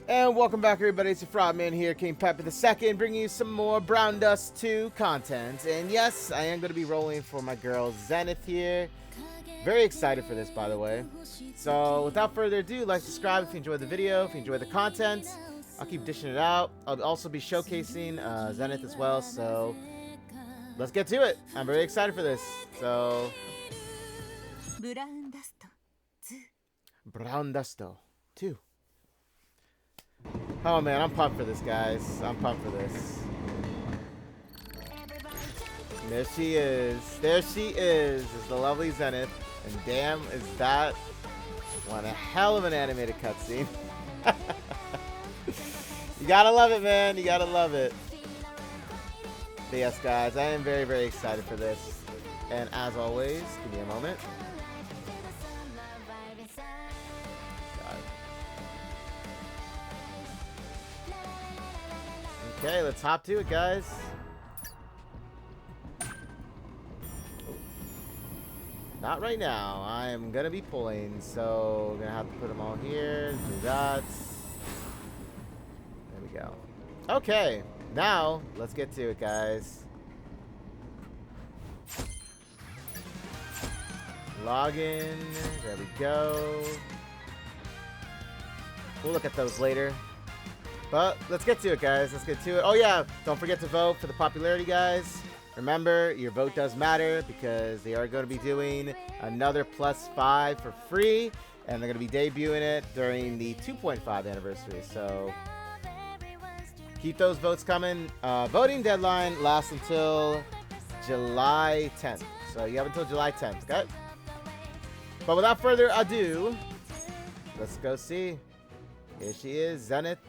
And welcome back, everybody. It's your Frogman here, King Pepper II, bringing you some more Brown Dust 2 content. And yes, I am going to be rolling for my girl Zenith here. Very excited for this, by the way. So without further ado, like, subscribe if you enjoyed the video, if you enjoyed the content. I'll keep dishing it out. I'll also be showcasing Zenith as well, so let's get to it. I'm very excited for this. So Brown Dust 2. Oh man, I'm pumped for this, guys. I'm pumped for this. There she is. There she is the lovely Zenith. And damn, is that one a hell of an animated cutscene. You gotta love it, man. You gotta love it. But yes, guys, I am very, very excited for this. And as always, give me a moment. Okay, let's hop to it, guys. Not right now. I am gonna be pulling, so we're gonna have to put them all here. Do that. There we go. Okay, now let's get to it, guys. Login. There we go. We'll look at those later. But let's get to it, guys. Let's get to it. Oh, yeah. Don't forget to vote for the popularity, guys. Remember, your vote does matter because they are going to be doing another +5 for free. And they're going to be debuting it during the 2.5 anniversary. So keep those votes coming. Voting deadline lasts until July 10th. So you have until July 10th, okay? But without further ado, let's go see. Here she is, Zenith.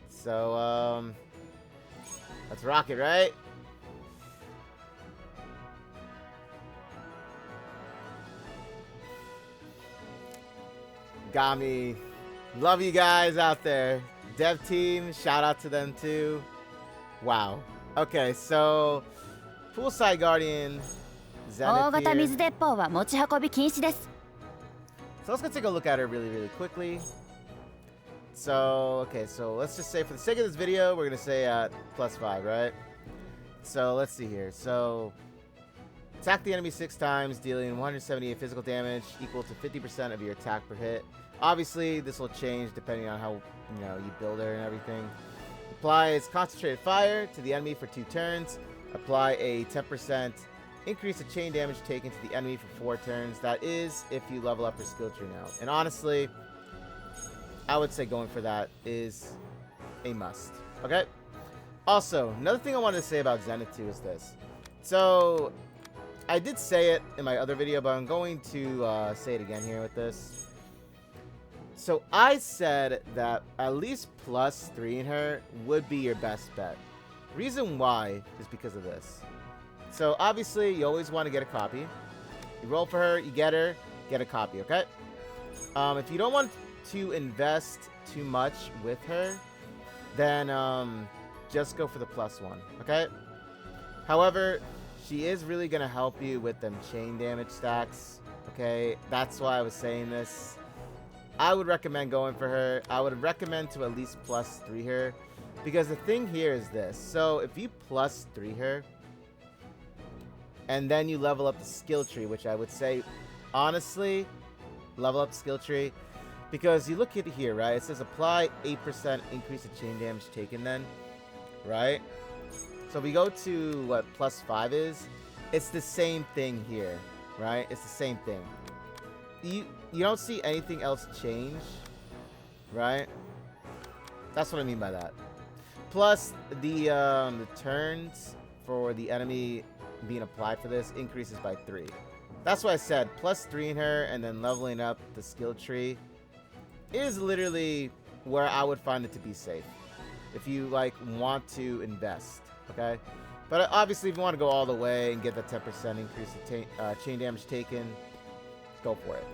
So, let's rock it, right? Got me. Love you guys out there. Dev team, shout out to them too. Wow. Okay, so Poolside Guardian, Zenith here. So let's go take a look at her really, really quickly. So, okay, so let's just say for the sake of this video, we're going to say at +5, right? So, let's see here. So, attack the enemy 6 times, dealing 178 physical damage, equal to 50% of your attack per hit. Obviously, this will change depending on how, you build her and everything. Applies concentrated fire to the enemy for 2 turns. Apply a 10% increase the chain damage taken to the enemy for 4 turns. That is if you level up her skill tree now. And honestly, I would say going for that is a must. Okay? Also, another thing I wanted to say about Zenith 2 is this. So, I did say it in my other video, but I'm going to say it again here with this. So, I said that at least +3 in her would be your best bet. Reason why is because of this. So, obviously, you always want to get a copy. You roll for her, you get her, get a copy, okay? If you don't want to invest too much with her, then just go for the +1, okay? However, she is really going to help you with them chain damage stacks, okay? That's why I was saying this. I would recommend going for her. I would recommend to at least +3 her, because the thing here is this. So if you +3 her, and then you level up the skill tree, which I would say, honestly, level up the skill tree. Because you look at it here, right? It says apply 8% increase of chain damage taken then, right? So if we go to what +5 is, it's the same thing here, right? It's the same thing. You don't see anything else change, right? That's what I mean by that. Plus, the turns for the enemy being applied for this increases by 3. That's why I said +3 in her and then leveling up the skill tree is literally where I would find it to be safe if you want to invest, okay? But obviously if you want to go all the way and get the 10% increase of chain damage taken, go for it.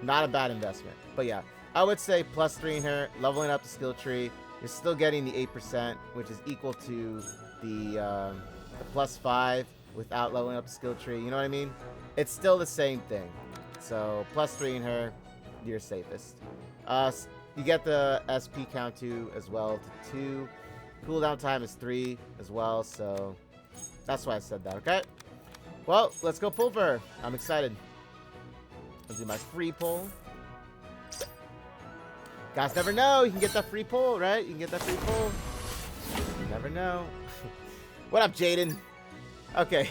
Not a bad investment. But yeah, I would say +3 in her, leveling up the skill tree. You're still getting the 8%, which is equal to the +5 without leveling up the skill tree. You know what I mean? It's still the same thing. So +3 in her, you're safest. You get the SP count to as well to 2. Cooldown time is 3 as well, so that's why I said that, okay? Well, let's go pull for her. I'm excited. I'll do my free pull. Guys never know. You can get that free pull, right? You can get that free pull. You never know. What up, Jaden? Okay.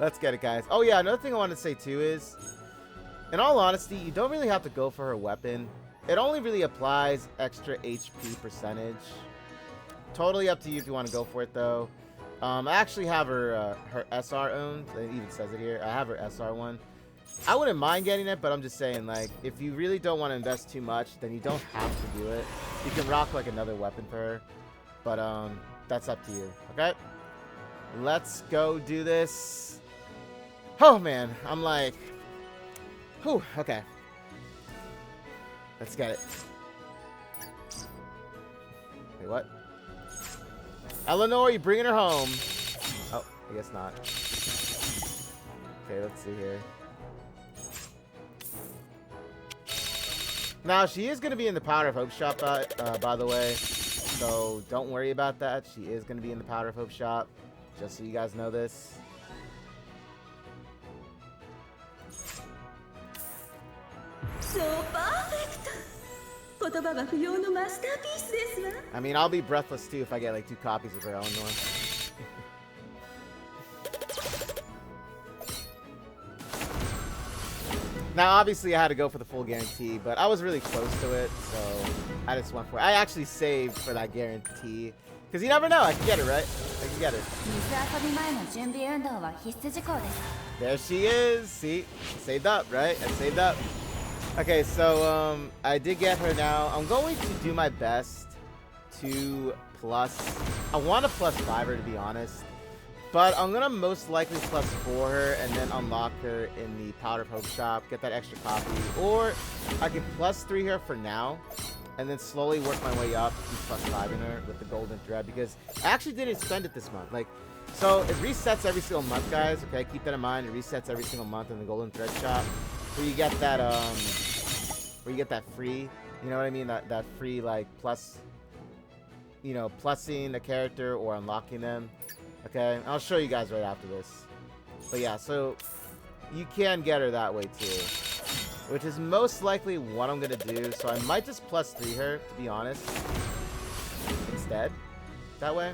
Let's get it, guys. Oh, yeah, another thing I wanted to say, too, is, in all honesty, you don't really have to go for her weapon. It only really applies extra HP percentage. Totally up to you if you want to go for it, though. I actually have her her SR owned. It even says it here. I have her SR one. I wouldn't mind getting it, but I'm just saying, like, if you really don't want to invest too much, then you don't have to do it. You can rock, like, another weapon for her. But, that's up to you, okay? Let's go do this. Oh, man. I'm like... Whew, okay. Let's get it. Wait, what? Eleanor, you bringing her home? Oh, I guess not. Okay, let's see here. Now, she is going to be in the Powder of Hope shop, by the way. So, don't worry about that. She is going to be in the Powder of Hope shop. Just so you guys know this. So perfect. I mean, I'll be breathless too if I get like 2 copies of her Eleanor. Now, obviously, I had to go for the full guarantee, but I was really close to it, so I just went for it. I actually saved for that guarantee, because you never know. I can get it, right? I can get it. There she is. See? Saved up, right? I saved up. Okay, so I did get her now. I'm going to do my best to plus... I want to plus 5 her, to be honest. But I'm going to most likely plus 4 her and then unlock her in the Powder of Hope shop. Get that extra copy. Or I can plus 3 her for now. And then slowly work my way up to plus 5 in her with the golden thread. Because I actually didn't spend it this month. Like, so it resets every single month, guys. Okay, keep that in mind. It resets every single month in the golden thread shop. Where you get that, where you get that free, you know what I mean? That free, like, plus, you know, plussing a character or unlocking them. Okay, I'll show you guys right after this. But yeah, so you can get her that way too, which is most likely what I'm gonna do. So I might just plus 3 her, to be honest, instead. That way.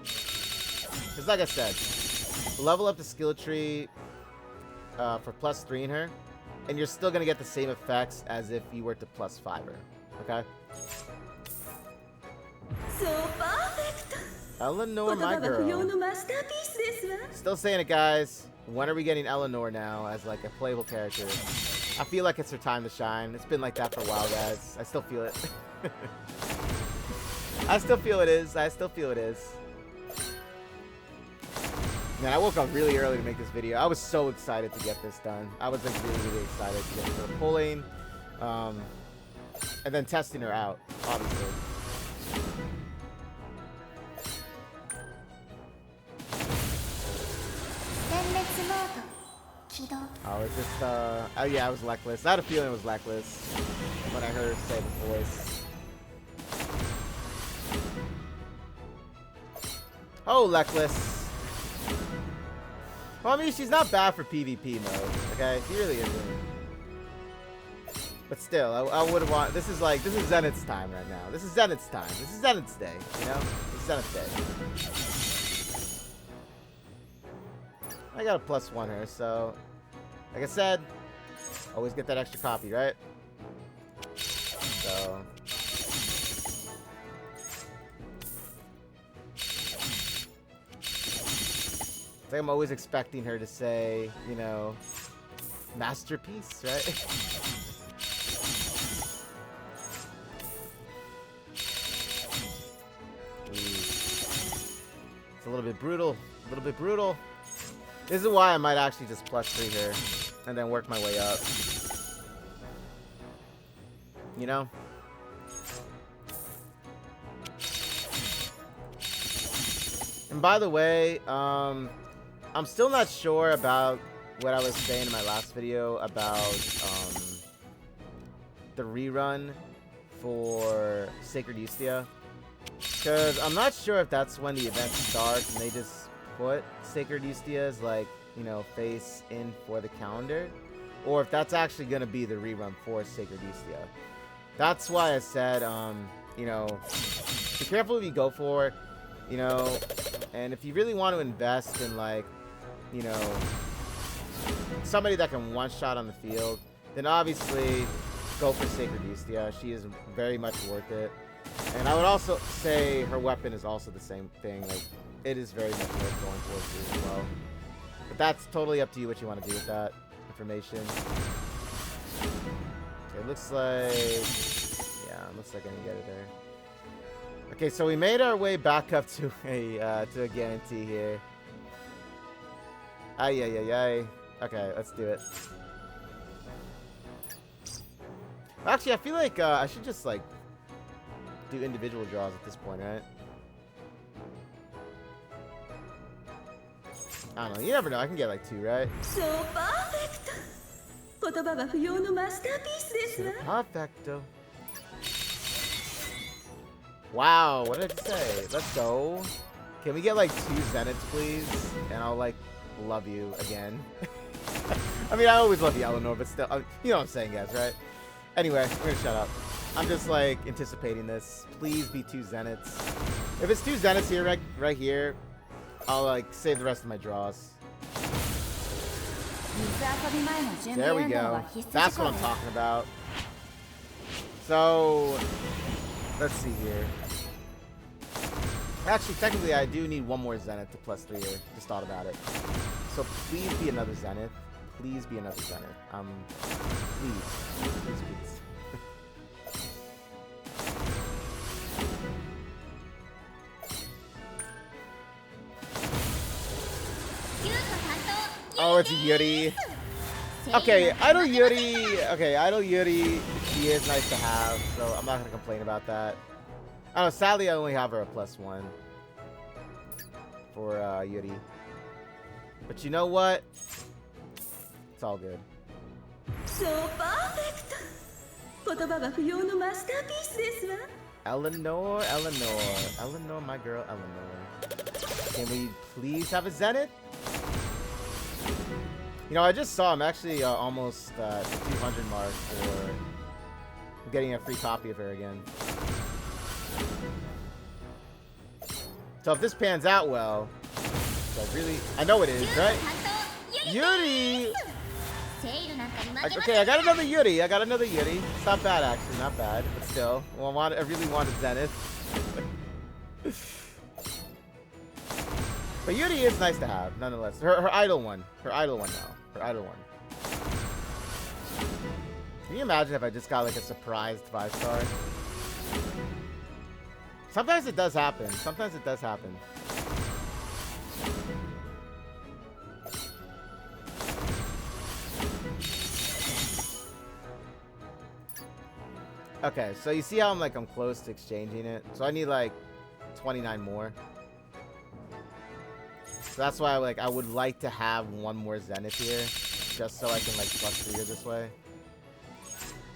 Because like I said, level up the skill tree for plus 3 in her, and you're still gonna get the same effects as if you were to plus 5 her. Okay. So perfect. Eleanor, my girl. Still saying it, guys. When are we getting Eleanor now as like a playable character? I feel like it's her time to shine. It's been like that for a while, guys. I still feel it. I still feel it is. I still feel it is. Man, I woke up really early to make this video. I was so excited to get this done. I was like really, really excited to get her pulling, and then testing her out, obviously. Oh, it's just, oh yeah, it was Leckless. I had a feeling it was Leckless when I heard her say the voice. Oh, Leckless. Well, I mean, she's not bad for PvP mode, okay? She really isn't. But still, I would want, this is Zenith's time right now. This is Zenith's time. This is Zenith's day, you know? This is Zenith's day. I got a plus 1 here, so like I said, always get that extra copy, right? So it's like I'm always expecting her to say, you know, masterpiece, right? It's a little bit brutal, a little bit brutal. This is why I might actually just plus 3 here and then work my way up. You know? And by the way, I'm still not sure about what I was saying in my last video about the rerun for Sacred Ustia. Because I'm not sure if that's when the event starts and they just put Sacred Ustia's, like, you know, face in for the calendar. Or if that's actually going to be the rerun for Sacred Ustia. That's why I said, you know, be careful what you go for, you know, and if you really want to invest in, like, you know, somebody that can one-shot on the field, then obviously go for Sacred Ustia. She is very much worth it. And I would also say her weapon is also the same thing. Like, it is very much worth going for too as well. But that's totally up to you what you want to do with that information. Okay, it looks like... yeah, it looks like I can get it there. Okay, so we made our way back up to a guarantee here. Ay, ay, ay, ay. Okay, let's do it. Actually, I feel like I should just, like, do individual draws at this point, right? I don't know. You never know. I can get, like, 2, right? So perfect. 言葉は不要のマスターピースですわ。 Perfecto. Wow, what did I say? Let's go. Can we get, like, 2 Zeniths, please? And I'll, like, love you again. I mean, I always love you, Eleanor, but still, you know what I'm saying, guys, right? Anyway, we're gonna shut up. I'm just, like, anticipating this. Please be 2 Zeniths. If it's 2 Zeniths here, right here, I'll, like, save the rest of my draws. There we go. That's what I'm talking about. So, let's see here. Actually, technically, I do need one more Zenith to +3 here. Just thought about it. So, please be another Zenith. Please be another Zenith. Please. Please, please. Oh, it's Yuri. Okay, Idol Yuri. Okay, Idol Yuri. She is nice to have, so I'm not gonna complain about that. I don't know. Sadly, I only have her a +1 for Yuri. But you know what? It's all good. So perfect. 言葉は不要のマスターピースですわ。 Eleanor, my girl, Eleanor. Can we please have a Zenith? You know, I just saw I'm actually almost at the 200 mark for getting a free copy of her again. So if this pans out well, I know it is, right? Yuri! Okay, I got another Yuri. It's not bad, actually, not bad, but still. Well, I really wanted Zenith. But Yuri is nice to have, nonetheless. Her idol one. Her idol one now. Her idol one. Can you imagine if I just got, like, a surprised 5-star? Sometimes it does happen. Okay, so you see how I'm close to exchanging it? So I need, like, 29 more. So that's why, I would like to have one more Zenith here, just so I can, +3 her this way.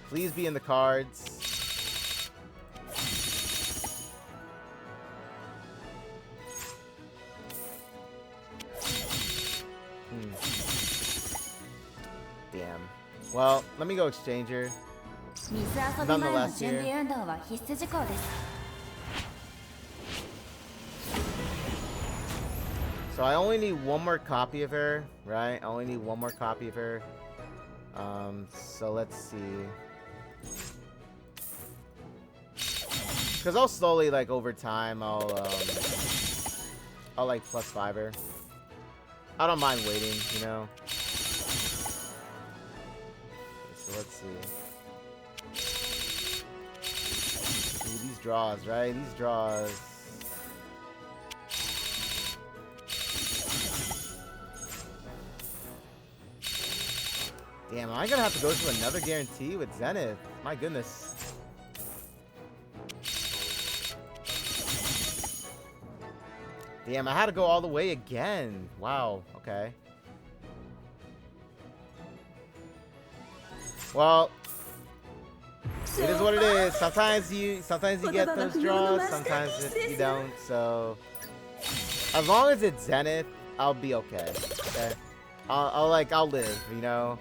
Please be in the cards. Damn. Well, let me go exchange her. Nonetheless here. So I only need one more copy of her, right? I only need one more copy of her. So let's see. Because I'll slowly, over time, I'll +5 her. I don't mind waiting, you know? So let's see. Ooh, these draws, right? These draws. Damn, am I gonna have to go to another guarantee with Zenith? My goodness. Damn, I had to go all the way again. Wow, okay. Well, it is what it is. Sometimes you get those draws, sometimes you don't. So as long as it's Zenith, I'll be okay. Okay, I'll live. You know,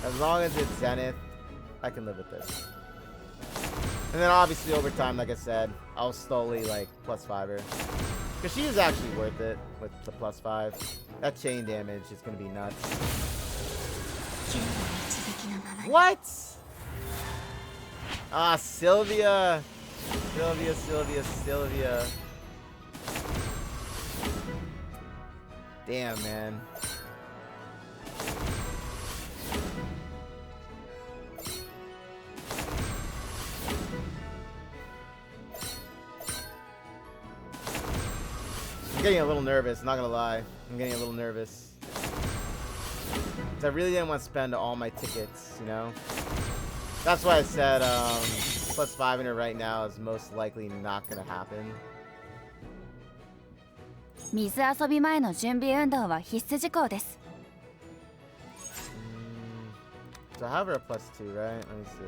as long as it's Zenith, I can live with this. And then obviously over time, like I said, I'll slowly like +5 her. Because she is actually worth it with the +5. That chain damage is going to be nuts. What? Ah, Sylvia. Sylvia. Damn, man. I'm getting a little nervous, not gonna lie. I'm getting a little nervous. I really didn't want to spend all my tickets, you know? That's why I said +5 in her right now is most likely not gonna happen. 水遊び前の準備運動は必須事項です。So I have her a +2, right? Let me see.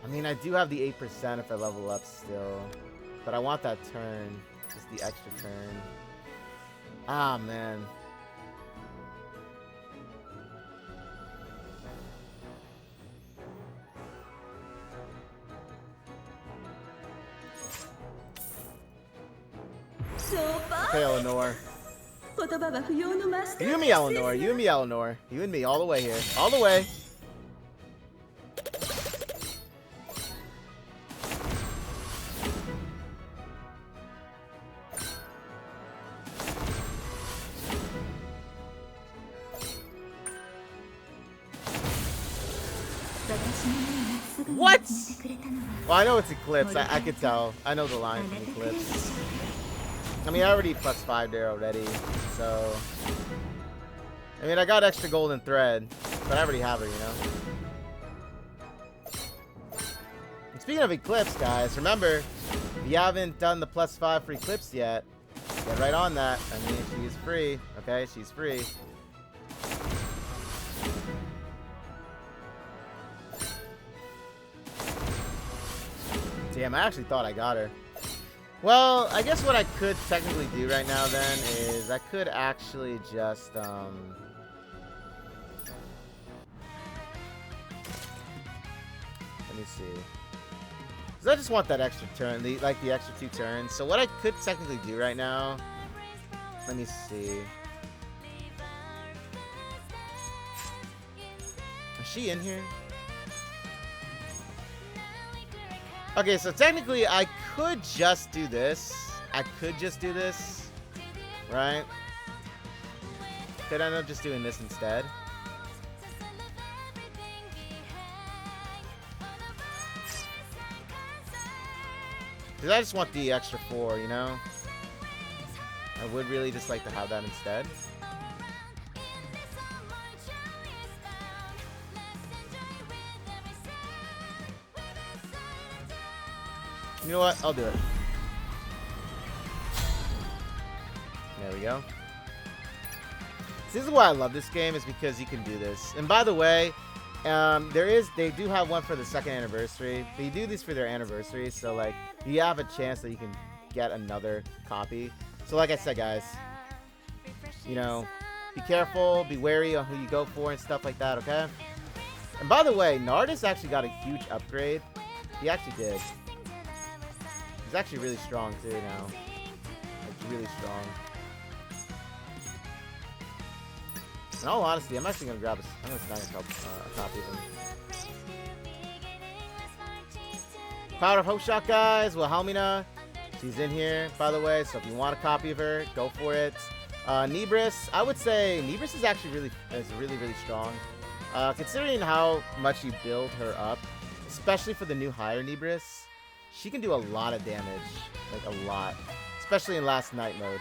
I mean, I do have the 8% if I level up still. But I want that turn. Just the extra turn. Ah, man. Okay, Eleanor. You and me, Eleanor. You and me, Eleanor. You and me, all the way here. All the way. What? Well, I know it's Eclipse. I could tell. I know the line from Eclipse. I mean, I already +5 there already, so... I mean, I got extra golden thread, but I already have her, you know? And speaking of Eclipse, guys, remember, if you haven't done the +5 for Eclipse yet, get right on that. I mean, she's free, okay? She's free. Damn, I actually thought I got her. Well, I guess what I could technically do right now then is I could actually just let me see. Cause I just want that extra turn, the extra 2 turns. So what I could technically do right now, let me see. Is she in here? Okay, so technically I could just do this. I could just do this, right? Could end up just doing this instead. Because I just want the extra 4, you know? I would really just like to have that instead. You know what? I'll do it. There we go. This is why I love this game, is because you can do this. And by the way, they do have one for the 2nd anniversary. They do this for their anniversary, so like you have a chance that you can get another copy. So like I said, guys, you know, be careful, be wary on who you go for and stuff like that, okay? And by the way, Nardus actually got a huge upgrade. He actually did. He's actually really strong too now. Like really strong. In all honesty, I'm actually gonna grab I'm gonna snag a copy of him. Power of Hope Shot, guys. Wilhelmina, she's in here, by the way. So if you want a copy of her, go for it. Nebris, I would say Nebris is actually really strong. Considering how much you build her up, especially for the new higher Nebris. She can do a lot of damage, like a lot, especially in Last Night mode.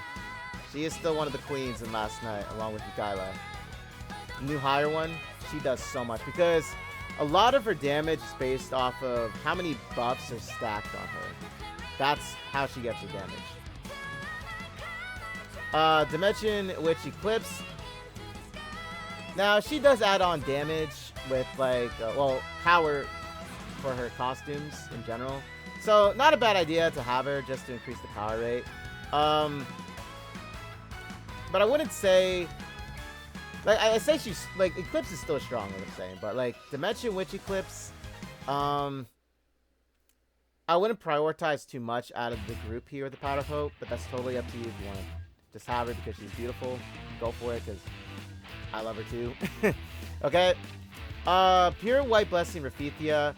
She is still one of the queens in Last Night, along with Ykaila. The new higher one, she does so much, because a lot of her damage is based off of how many buffs are stacked on her. That's how she gets her damage. Dimension Witch Eclipse. Now, she does add on damage with, like, well, power for her costumes in general. So, not a bad idea to have her just to increase the power rate. But I wouldn't say... Like, I say she's... Like, Eclipse is still strong, like I'm saying. But, like, Dimension Witch Eclipse... I wouldn't prioritize too much out of the group here with the Powder of Hope. But that's totally up to you if you want to just have her because she's beautiful. Go for it, because I love her too. Okay. Pure White Blessing Raphethia.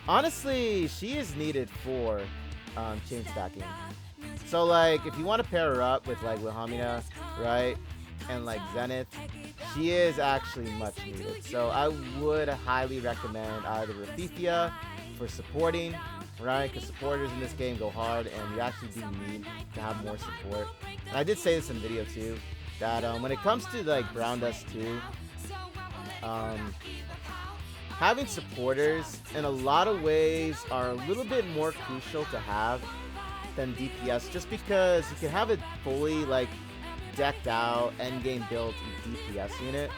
Honestly, she is needed for chain stacking. So, like, if you want to pair her up with, like, Wilhelmina, right, and, like, Zenith, she is actually much needed. So, I would highly recommend either Raphethia for supporting, right, because supporters in this game go hard, and you actually do need to have more support. And I did say this in the video, too, that when it comes to, like, Brown Dust 2, having supporters in a lot of ways are a little bit more crucial to have than DPS, just because you can have a fully, like, decked out endgame built DPS unit.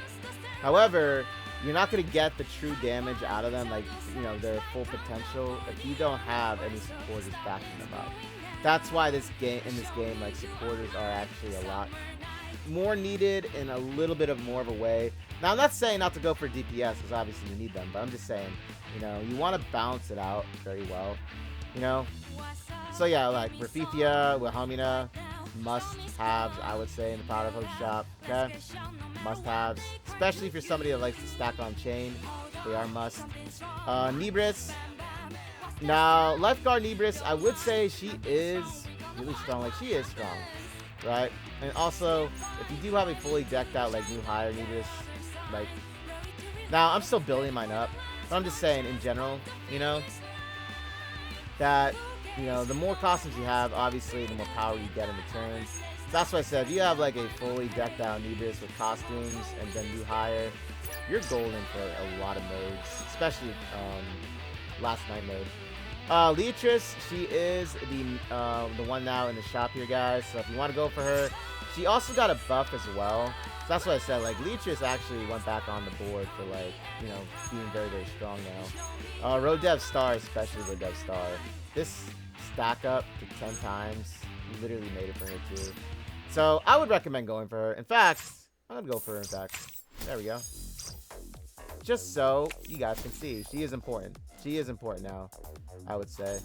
However, you're not going to get the true damage out of them, like, you know, their full potential, if you don't have any supporters backing them up. That's why in this game, like, supporters are actually a lot more needed in a little bit of more of a way. Now, I'm not saying not to go for DPS, because obviously you need them, but I'm just saying, you know, you want to balance it out very well, you know? So yeah, like, Raphethia, Wilhelmina, must-haves, I would say, in the Powder of Hope shop, okay? Must-haves, especially if you're somebody that likes to stack on chain, they are must. Nebris. Now, Lifeguard Nebris, I would say she is really strong, like, she is strong, right? And also, if you do have a fully decked out, like, new hire Nebris, like, now, I'm still building mine up, but I'm just saying, in general, you know, that, you know, the more costumes you have, obviously, the more power you get in returns. So that's why I said, if you have, like, a fully decked out Nebris with costumes and then new hire, you're golden for a lot of modes, especially Last Night mode. Leatrice, she is the one now in the shop here, guys. So if you want to go for her, she also got a buff as well. So that's what I said. Like, Leatrice actually went back on the board for, like, you know, being very, very strong now. Rodev Star, especially Rodev Star. This stack up to 10 times literally made it for her too. So I would recommend going for her. In fact, I'm gonna go for her. In fact, there we go. Just so you guys can see, she is important. She is important now, I would say.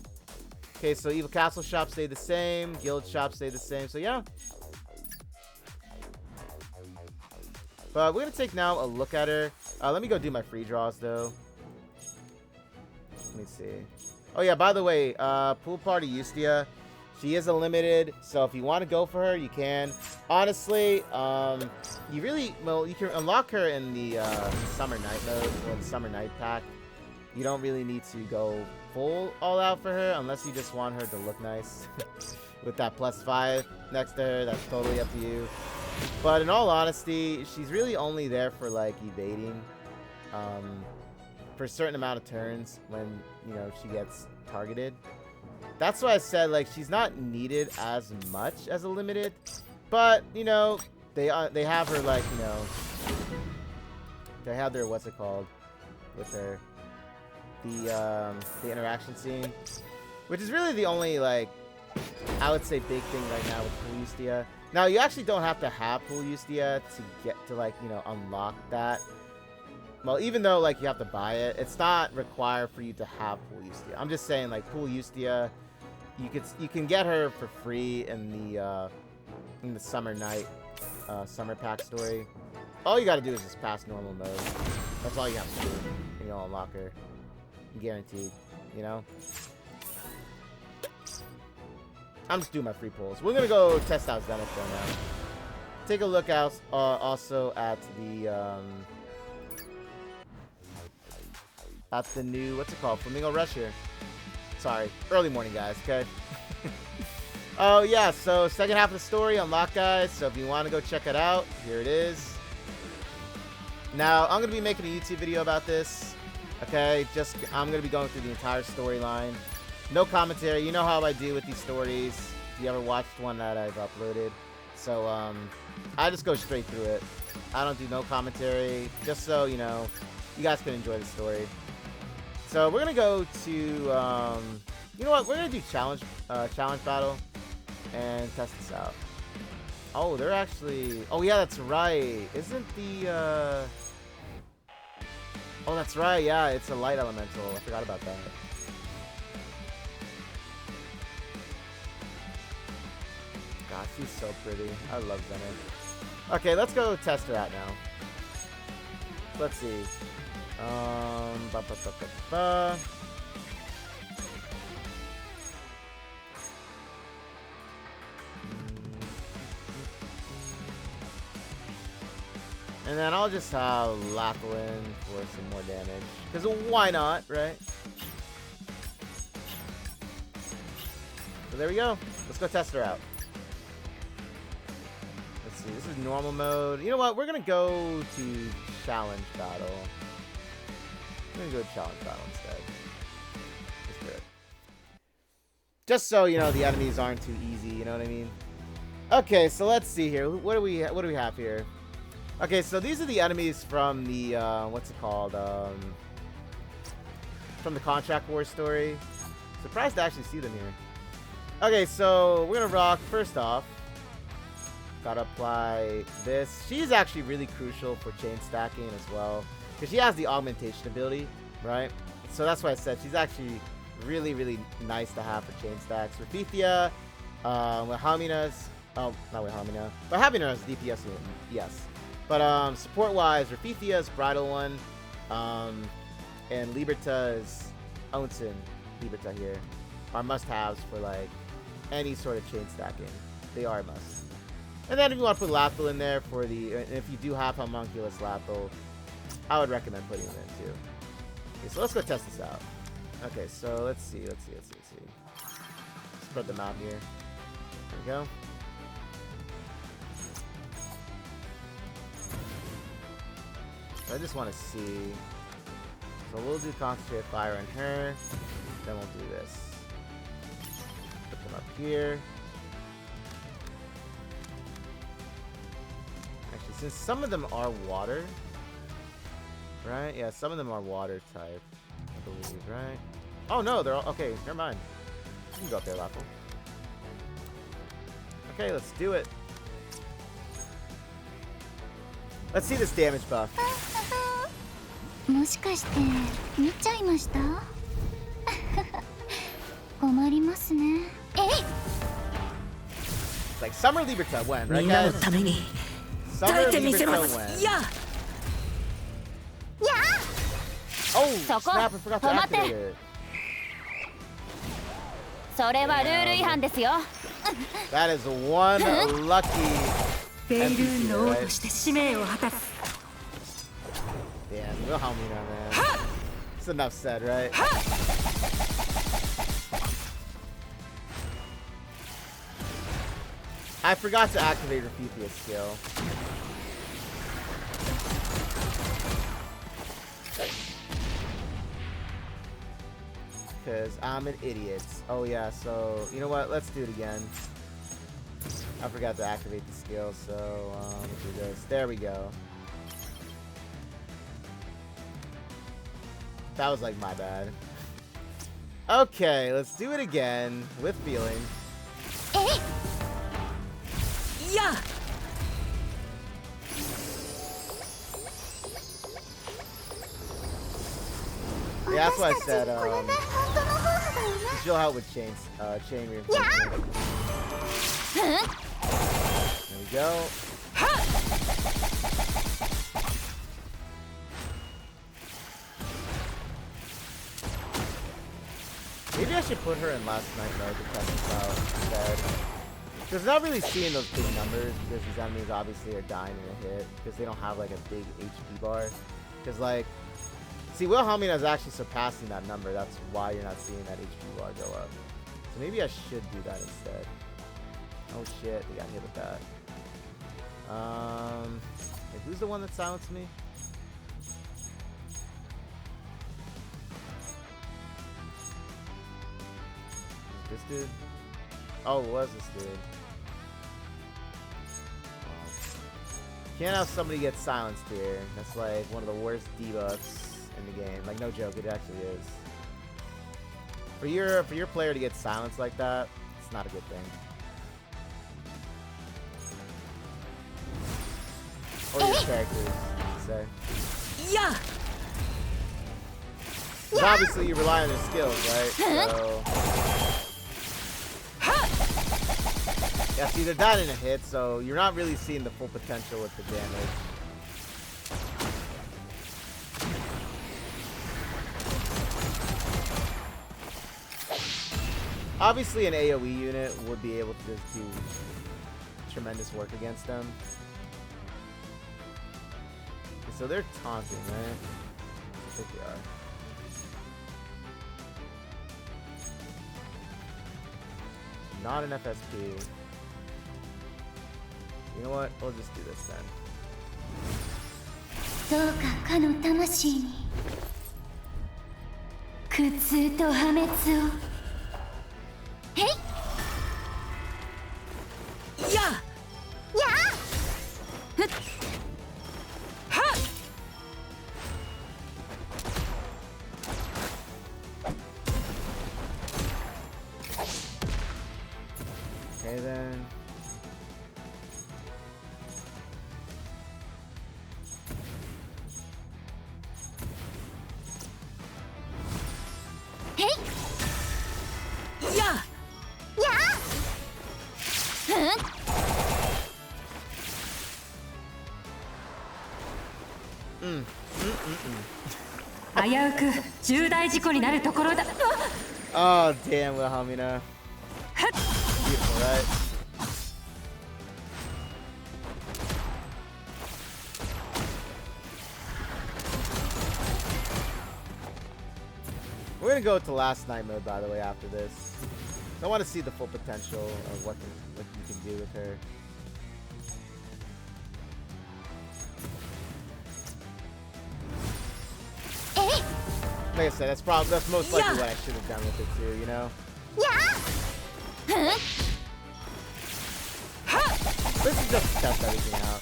Okay, so Evil Castle shop stayed the same. Guild shop stayed the same. So, yeah. But we're going to take now a look at her. Let me go do my free draws, though. Let me see. Oh, yeah, by the way, Pool Party Eustia, she is a limited. So, if you want to go for her, you can. Honestly, you really, well, you can unlock her in the Summer Night mode, or the Summer Night pack. You don't really need to go full all out for her unless you just want her to look nice with that +5 next to her. That's totally up to you. But in all honesty, she's really only there for, like, evading for a certain amount of turns when, you know, she gets targeted. That's why I said, like, she's not needed as much as a limited, but, you know, they have her, like, you know, they have their, what's it called, with her, the interaction scene, which is really the only, like, I would say big thing right now with Pool Eustia. Now, you actually don't have to have Pool Eustia to get to, like, you know, unlock that. Well, even though, like, you have to buy it, it's not required for you to have Pool Eustia. I'm just saying, like, Pool Eustia, you can get her for free in the Summer Night Summer Pack story. All you gotta do is just pass normal mode. That's all you have to do. And you'll unlock her. Guaranteed, you know? I'm just doing my free pulls. We're gonna go test out Zenith for now. Take a look out also at the new, what's it called? Flamingo Rush here. Sorry, early morning, guys, okay? Oh, yeah, so second half of the story, unlock, guys. So if you want to go check it out, here it is. Now, I'm going to be making a YouTube video about this. Okay, I'm going to be going through the entire storyline. No commentary. You know how I do with these stories. If you ever watched one that I've uploaded. So, I just go straight through it. I don't do no commentary, just so, you know, you guys can enjoy the story. So we're going to go to, you know what? We're going to do challenge battle and test this out. Oh, they're actually... Oh, yeah, that's right. Isn't the... Oh, that's right. Yeah, it's a light elemental. I forgot about that. God, she's so pretty. I love Zenith. Okay, let's go test her out now. Let's see. And then I'll just have Lapwin for some more damage. Because why not, right? So there we go. Let's go test her out. Let's see. This is normal mode. You know what? We're going to go to challenge battle. I'm going to go to challenge battle instead. Let's do it. Just so, you know, the enemies aren't too easy. You know what I mean? Okay, so let's see here. What do we have here? Okay, so these are the enemies from the, what's it called? From the Contract War story. Surprised to actually see them here. Okay, so we're gonna rock, first off. Gotta apply this. She's actually really crucial for chain stacking as well. Because she has the augmentation ability, right? So that's why I said she's actually really, really nice to have for chain stacks. Rafithia, Wilhelmina's, oh, not Wilhelmina. Wilhelmina's DPS, yes. But support-wise, Rafithia's Bridal one, and Liberta's Onsen Liberta here are must-haves for like any sort of chain stacking. They are a must. And then if you want to put Lathel in there for the, if you do have Homunculus Lathel, I would recommend putting him in too. Okay, so let's go test this out. Okay, so let's see. Spread them out here. There we go. I just want to see. So we'll do Concentrated Fire on her. Then we'll do this. Put them up here. Actually, since some of them are water, right? Yeah, some of them are water type, I believe, right? Oh no, they're all okay. Never mind. You can go up there, Lapo. Okay, let's do it. Let's see this damage buff. もしかして見ちゃいました困りますねえい It's like Summer Liberta when, right guys? Summer Liberta when. Yeah. Oh, snap, I forgot to activate it. それはルール違反ですよ That is one lucky フェイルーン NPC, の王 right? として使命を果たす Damn, Wilhelmina, man. It's enough said, right? I forgot to activate Rafithia's skill. Because I'm an idiot. Oh yeah, so, you know what? Let's do it again. I forgot to activate the skill, so, let's do this. There we go. That was like my bad. Okay, let's do it again with feeling. Yeah. Yeah, that's what I said. She'll help with chain reinforcement. There we go. Maybe I should put her in last night mode to test this out instead. Because not really seeing those big numbers because these enemies obviously are dying in a hit because they don't have like a big HP bar. Because like, see, Wilhelmina is actually surpassing that number. That's why you're not seeing that HP bar go up. So maybe I should do that instead. Oh shit, we got hit with that. Wait, who's the one that silenced me? This dude? Oh, it was this dude. Can't have somebody get silenced here. That's like one of the worst debuffs in the game. Like, no joke, it actually is. For your player to get silenced like that, it's not a good thing. Or your characters, I should say. Yeah. 'Cause obviously you rely on their skills, right? So yeah, see, they're not in a hit, so you're not really seeing the full potential with the damage. Obviously, an AoE unit would be able to just do tremendous work against them. So they're taunting, right? I think they are. Not an FSP. You know what? We'll just do this then. どうかかの魂に苦痛と破滅をへいややふっはっ Okay then. Hey! Yeah! Yeah! Huh? Mm. 危うく重大事故になるところだ。 Oh damn, Wilhelmina. Beautiful, right? We're gonna go to last night mode, by the way, after this. I want to see the full potential of what you can do with her. Like I said, that's most likely what I should have done with it too, you know? Yeah! Huh? This is just to test everything out.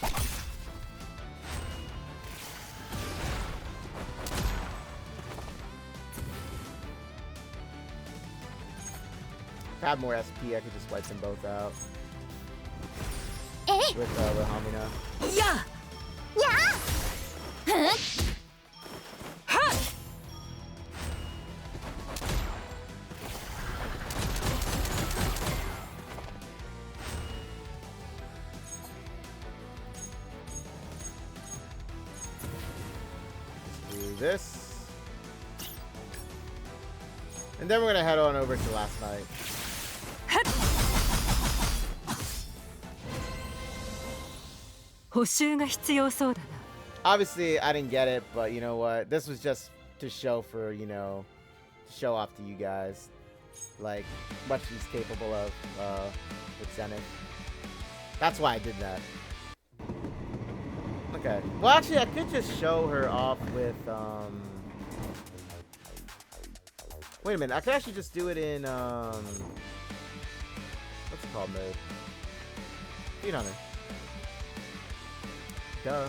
If I had more SP, I could just wipe them both out. With Wilhelmina. Yeah! Yeah! Huh? Ha! Do this. And then we're gonna head on over to last night. Obviously, I didn't get it, but you know what? This was just to show for, you know, to show off to you guys, like, what she's capable of with Zenith. That's why I did that. Okay. Well, actually, I could just show her off with, Wait a minute. I could actually just do it in, what's it called mode? 800. Duh.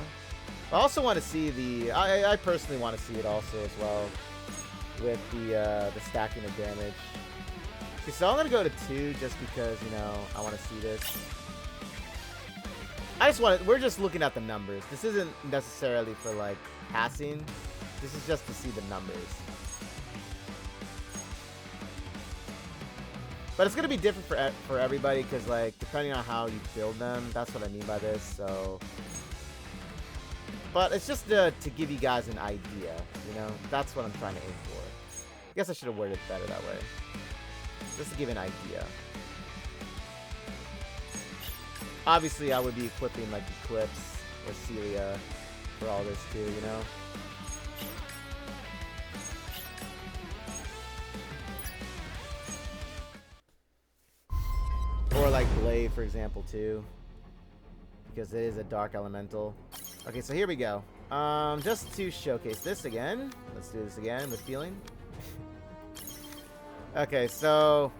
I also want to see the... I personally want to see it also as well with the stacking of damage. Okay, so I'm going to go to 2 just because, you know, I want to see this. I just want to... We're just looking at the numbers. This isn't necessarily for, like, passing. This is just to see the numbers. But it's going to be different for everybody because, like, depending on how you build them, that's what I mean by this, so... But it's just to give you guys an idea, you know? That's what I'm trying to aim for. I guess I should have worded it better that way. Just to give an idea. Obviously, I would be equipping, like, Eclipse or Celia for all this, too, you know? Or, like, Blade, for example, too. Because it is a Dark Elemental. Okay, so here we go. Just to showcase this again. Let's do this again with feeling. Okay, so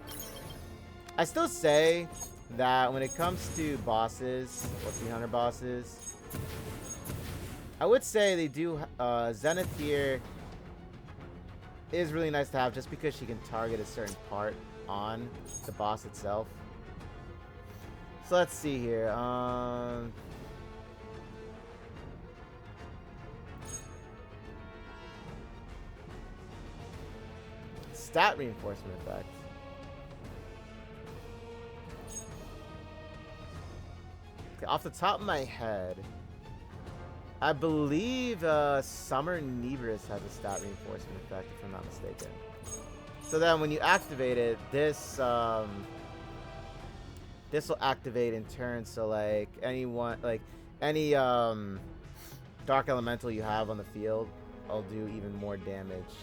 I still say that when it comes to bosses or 300 bosses, I would say they do. Zenith here is really nice to have just because she can target a certain part on the boss itself. So let's see here. Stat reinforcement effect. Okay, off the top of my head, I believe Summer Nebrus has a stat reinforcement effect, if I'm not mistaken. So then when you activate it, this this will activate in turn. So like any dark elemental you have on the field, I'll do even more damage.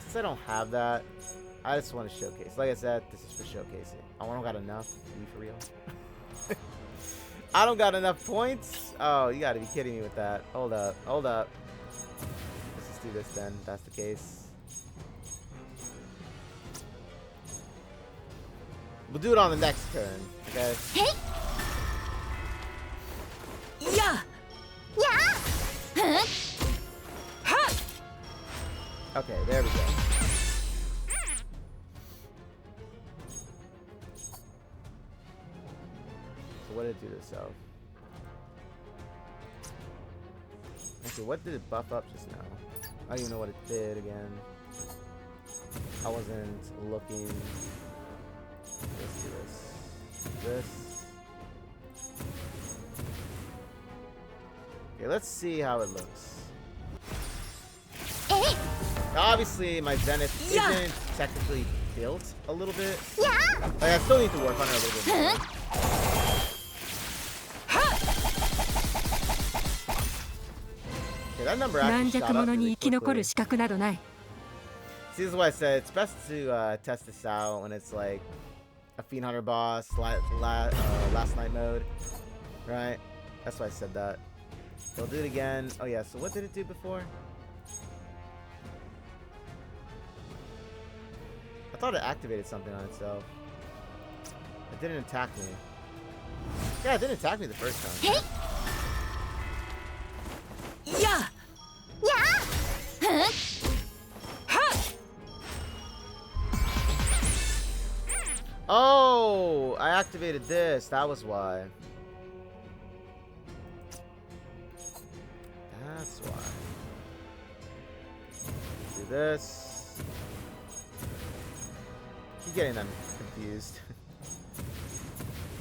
Since I don't have that, I just want to showcase. Like I said, this is for showcasing. I don't got enough to be for real. I don't got enough points. Oh, you got to be kidding me with that. Hold up, hold up. Let's just do this then. If that's the case. We'll do it on the next turn. Okay. Hey. Yeah. Yeah. Huh? Okay, there we go. So what did it do to itself? Actually, what did it buff up just now? I don't even know what it did again. I wasn't looking. Let's do this. This. Okay, let's see how it looks. Now, obviously, my Zenith isn't technically built a little bit. Like, I still need to work on her a little bit more. Okay, that number actually shot up really quickly. See, this is why I said it's best to test this out when it's like a Fiend Hunter boss, last night mode, right? That's why I said that. They'll do it again. Oh yeah, so what did it do before? I thought it activated something on itself. It didn't attack me. Yeah, it didn't attack me the first time. Hey. Yeah. Yeah. Huh? Oh, I activated this. That was why. That's why. Do this. Keep getting them confused.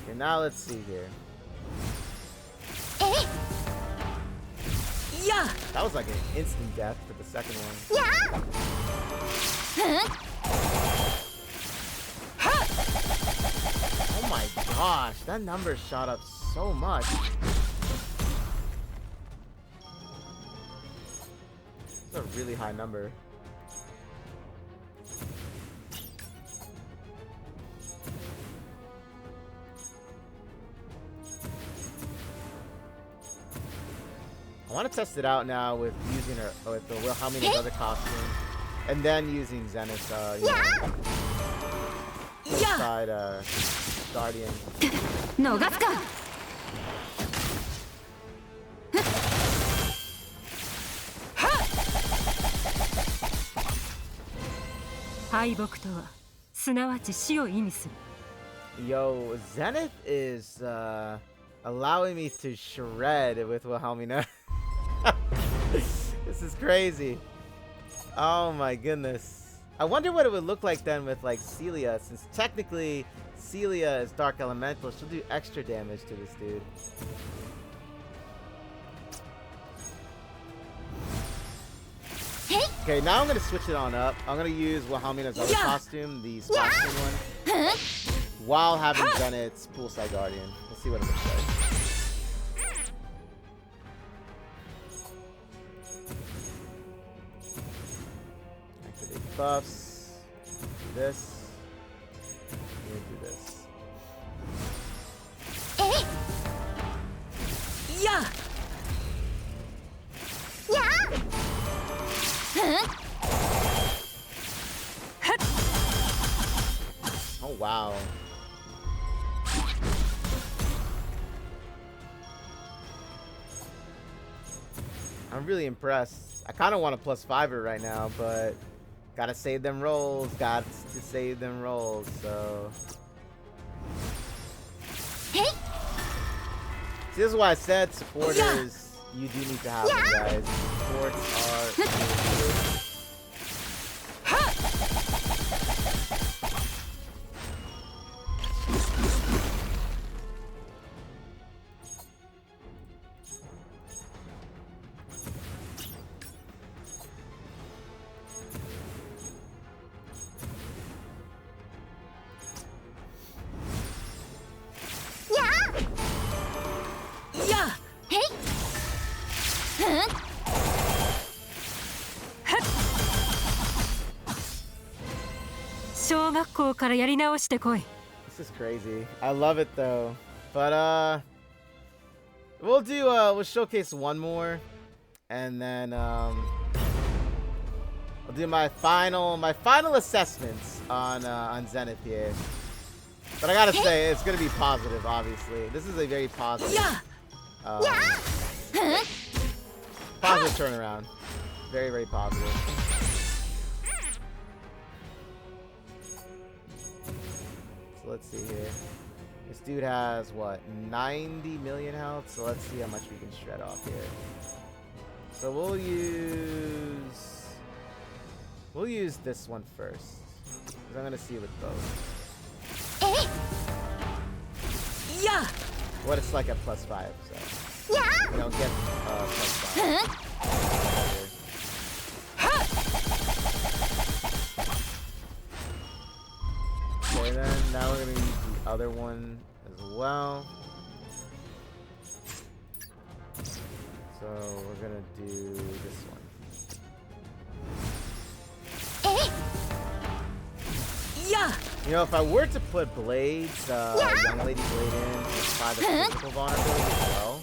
Okay, now let's see here. Yeah. That was like an instant death for the second one. Yeah. Huh? Oh my gosh, that number shot up so much. It's a really high number. I want to test it out now with using her with the Wilhelmina's other costume, and then using Zenith's Poolside Guardian. No, let's go. 敗北とはすなわち死を意味する。 Yo, Zenith is allowing me to shred with Wilhelmina. This is crazy. Oh my goodness. I wonder what it would look like then with like Celia, since technically Celia is Dark Elemental. She'll do extra damage to this dude. Okay, now I'm gonna switch it on up. I'm gonna use Wilhelmina's other costume, the Splashing one, while having Zenith's Poolside Guardian. Let's see what it looks like. Activate buffs. Do this. I'm gonna do this. Yeah. Yeah. Oh wow. I'm really impressed. I kind of want to +5 it right now, but gotta save them rolls. Got to save them rolls. So. Hey. See, this is why I said supporters. You do need to have them, guys. Supports are. This is crazy. I love it though. But we'll showcase one more, and then I'll do my final assessments on Zenith here. But I gotta say, it's gonna be positive. Obviously, this is a very positive, positive turnaround. Very, very positive. So let's see here. This dude has what, 90 million health. So let's see how much we can shred off here. So we'll use this one first, because I'm gonna see with both. What it's like at +5, so you don't get +5. Okay, then now we're gonna use the other one as well. So we're gonna do this one. You know, if I were to put blades, young lady blade in, to apply the physical vulnerability as well,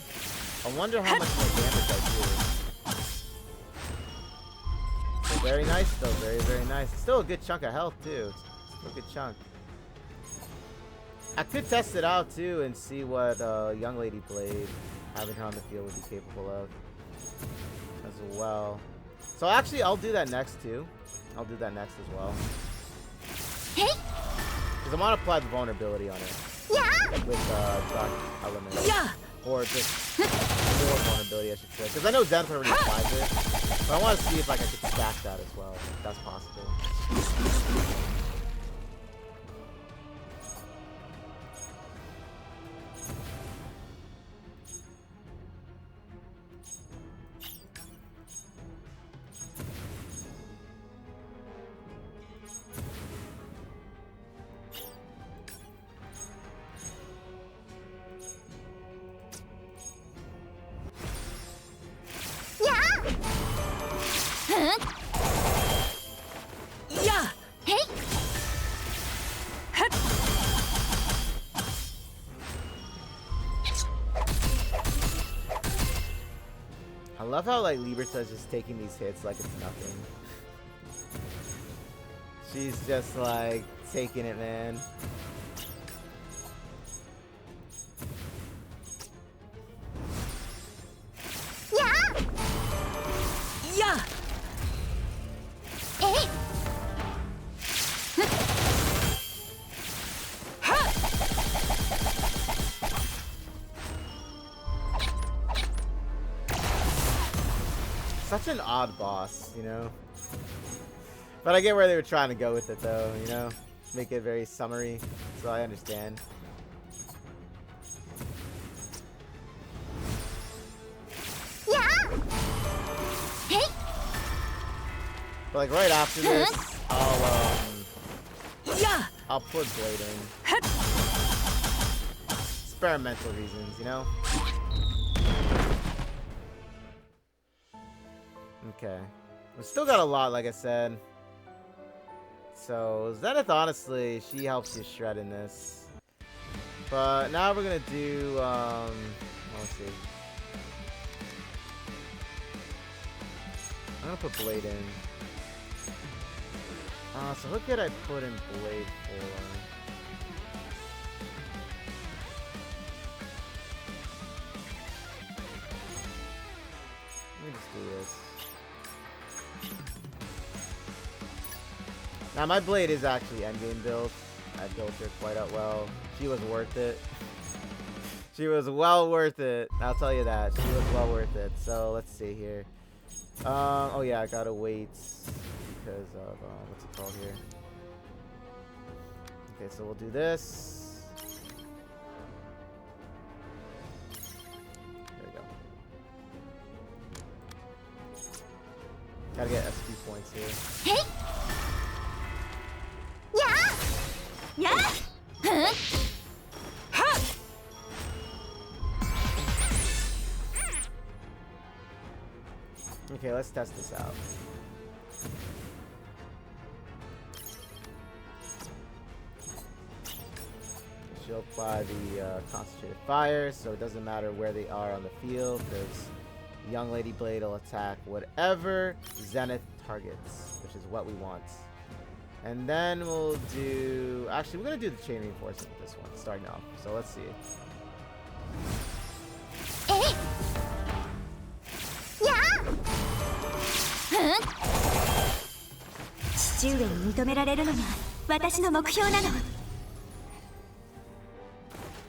I wonder how much more damage I do. So very nice though, very, very nice. It's still a good chunk of health too. It's still a good chunk. I could test it out too and see what young lady blade having her on the field would be capable of as well. So actually, I'll do that next too. I'll do that next as well. Because I want to apply the vulnerability on it. With Dark Element. Or just more vulnerability, I should say. Because I know Zenith already applies it. But I want to see if like, I could stack that as well. If that's possible. I love how like Liberta's just taking these hits like it's nothing. She's just like taking it, man. Such an odd boss, you know? But I get where they were trying to go with it though, you know? Make it very summary, so I understand. But like right after this, I'll put Blade in. Experimental reasons, you know? Okay. We still got a lot, like I said. So, Zenith, honestly, she helps you shred in this. But now we're gonna do, let's see. I'm gonna put Blade in. So who could I put in Blade for? Let me just do Now my blade is actually endgame built. I built her quite out well. She was worth it. She was well worth it. I'll tell you that. She was well worth it. So let's see here. Oh yeah, I gotta wait because of what's it called here? Okay, so we'll do this. There we go. Gotta get SP points here. Hey! Yeah! Yeah! Huh? Okay, let's test this out. She'll apply the concentrated fire, so it doesn't matter where they are on the field, because Young Lady Blade will attack whatever Zenith targets, which is what we want. And then we'll do... Actually, we're going to do the chain reinforcement with this one, starting off. So let's see. Eh? Yeah! Huh? 父上に認められるのが私の目標なの。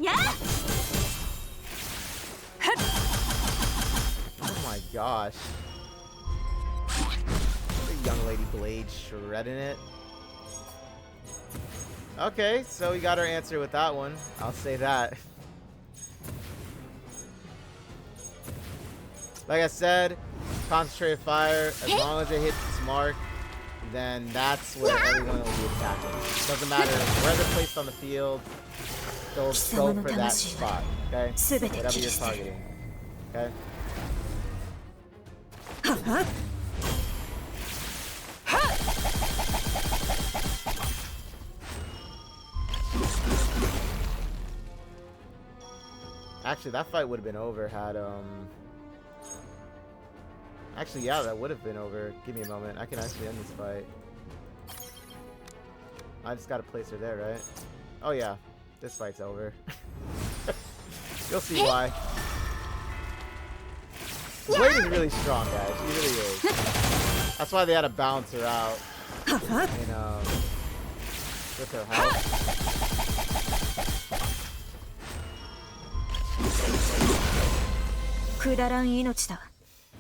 やあ Oh my gosh. The Young Lady Blade shredding it. Okay, so we got our answer with that one. I'll say that. Like I said, concentrated fire, as long as it hits its mark, then that's where everyone will be attacking. Doesn't matter where they're placed on the field, they'll go for that spot, okay? Whatever you're targeting, okay? Actually, that fight would have been over had, Actually, yeah, that would have been over. Give me a moment. I can actually end this fight. I just gotta place her there, right? Oh, yeah. This fight's over. You'll see why. Blade is really strong, guys. She really is. That's why they had to balance her out. And, with her health.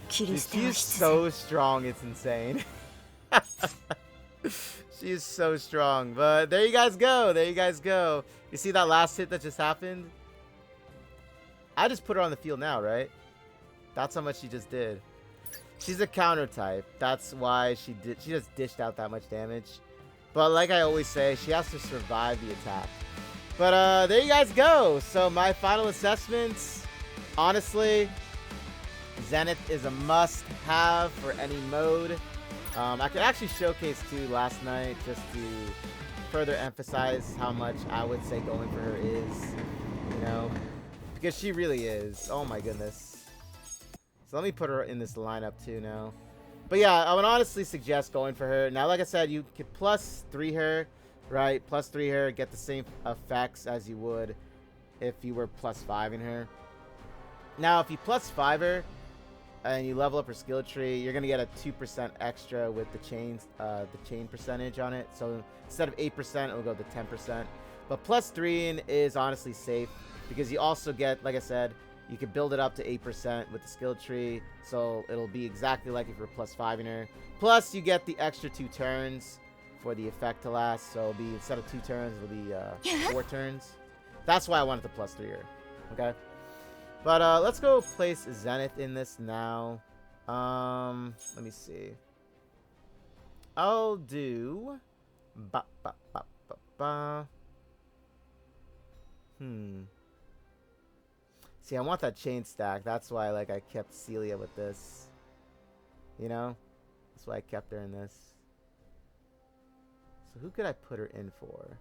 She's so strong, it's insane. She's so strong. But there you guys go. There you guys go. You see that last hit that just happened? I just put her on the field now, right? That's how much she just did. She's a counter type. That's why she just dished out that much damage. But like I always say, she has to survive the attack. But there you guys go. So my final assessments, honestly, Zenith is a must-have for any mode. I could actually showcase too last night just to further emphasize how much I would say going for her is, you know, because she really is. Oh my goodness. So let me put her in this lineup too now. But yeah, I would honestly suggest going for her. Now, like I said, you could +3 her, right? +3 her, get the same effects as you would if you were +5 her. Now, if you +5 her, and you level up her skill tree, you're gonna get a 2% extra with the chain percentage on it. So instead of 8%, it'll go to 10%. But +3 is honestly safe because you also get, like I said, you can build it up to 8% with the skill tree. So it'll be exactly like if you're +5 her. Plus, you get the extra 2 turns for the effect to last. So it'll be, instead of 2 turns, it'll be 4 turns. That's why I wanted to +3 her. Okay. But let's go place Zenith in this now. Let me see. I'll do... See, I want that chain stack. That's why, like, I kept Celia with this. You know? That's why I kept her in this. So who could I put her in for?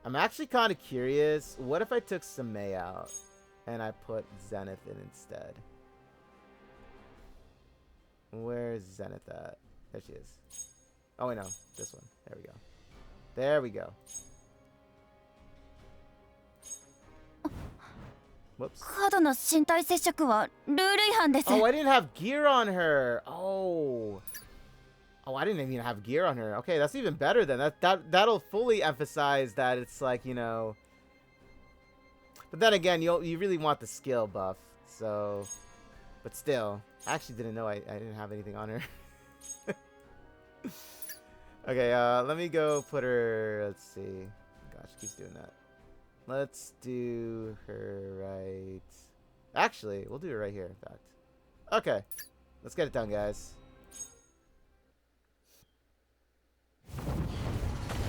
I'm actually kind of curious. What if I took Samei out and I put Zenith in instead? Where's Zenith at? There she is. Oh, wait, no. This one. There we go. There we go. Whoops. Oh, I didn't have gear on her. Oh. Oh, I didn't even have gear on her. Okay, that's even better then. That'll fully emphasize that it's like, you know. But then again, you really want the skill buff. So, but still, I actually didn't know I didn't have anything on her. Okay, let me go put her. Let's see. Gosh, keeps doing that. Let's do her right. Actually, we'll do it right here. In fact. Okay, let's get it done, guys.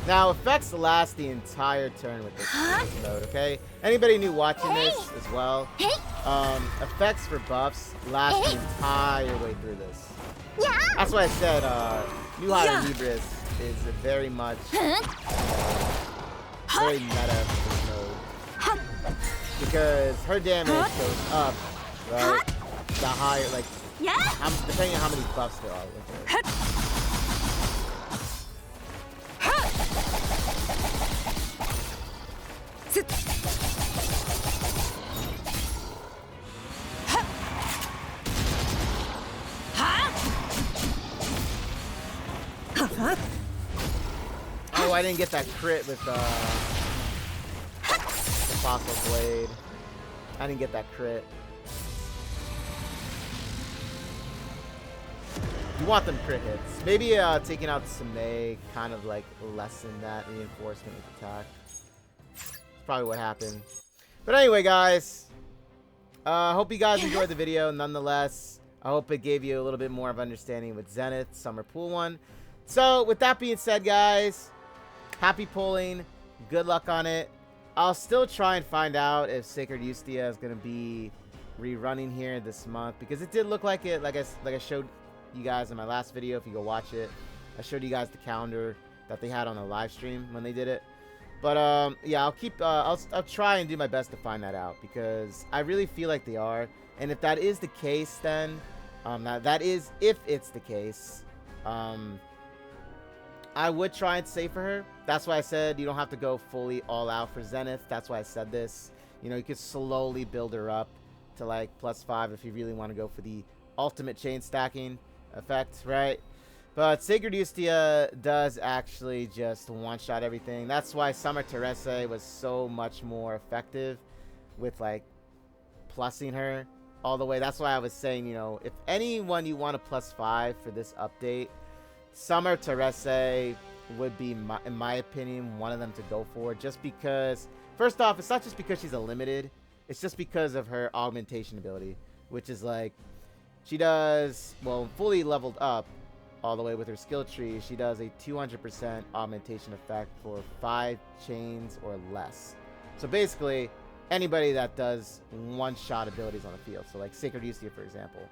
Now, effects last the entire turn with this mode, okay? Anybody new watching this as well? Effects for buffs last the entire way through this. That's why I said New Hire Libris is very much very meta for this mode. Because her damage goes up, right? The higher, like, depending on how many buffs there are with her. Oh, I didn't get that crit with the Fossil Blade. I didn't get that crit. You want them crit hits. Maybe taking out Same kind of like lessen that reinforcement with attack. That's probably what happened. But anyway, guys. Hope you guys enjoyed the video. Nonetheless, I hope it gave you a little bit more of understanding with Zenith, Summer Pool 1. So, with that being said, guys, happy pulling. Good luck on it. I'll still try and find out if Sacred Ustia is going to be rerunning here this month. Because it did look like it, like I showed you guys in my last video, if you go watch it. I showed you guys the calendar that they had on the live stream when they did it. But, yeah, I'll keep, I'll try and do my best to find that out. Because I really feel like they are. And if that is the case, then, that is, if it's the case, I would try and save for her. That's why I said you don't have to go fully all out for Zenith. That's why I said this. You know, you could slowly build her up to like +5 if you really want to go for the ultimate chain stacking effect, right? But Sacred Ustia does actually just one-shot everything. That's why Summer Terese was so much more effective with like plussing her all the way. That's why I was saying, you know, if anyone you want a +5 for this update, Summer Terese would be, in my opinion, one of them to go for. Just because, first off, it's not just because she's a limited. It's just because of her augmentation ability. Which is like, she does, well, fully leveled up all the way with her skill tree. She does a 200% augmentation effect for 5 chains or less. So basically, anybody that does one-shot abilities on the field. So like Sacred Ustia, for example.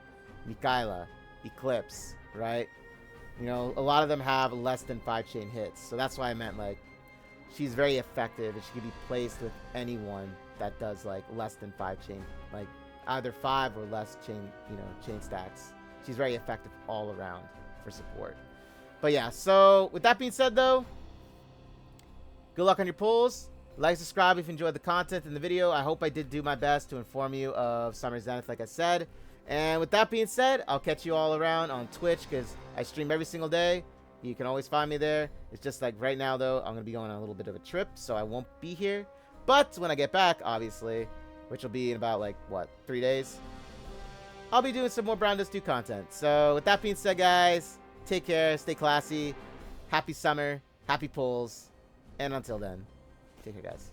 Mikaela, Eclipse, right? You know, a lot of them have less than 5 chain hits. So that's why I meant, like, she's very effective and she can be placed with anyone that does, like, less than 5 chain. Like, either 5 or less chain, you know, chain stacks. She's very effective all around for support. But yeah, so with that being said, though, good luck on your pulls. Like, subscribe if you enjoyed the content in the video. I hope I did do my best to inform you of Summer Zenith, like I said. And with that being said, I'll catch you all around on Twitch because I stream every single day. You can always find me there. It's just like right now, though, I'm going to be going on a little bit of a trip, so I won't be here. But when I get back, obviously, which will be in about, like, what, 3 days, I'll be doing some more Brown Dust 2 content. So with that being said, guys, take care, stay classy, happy summer, happy pulls, and until then, take care, guys.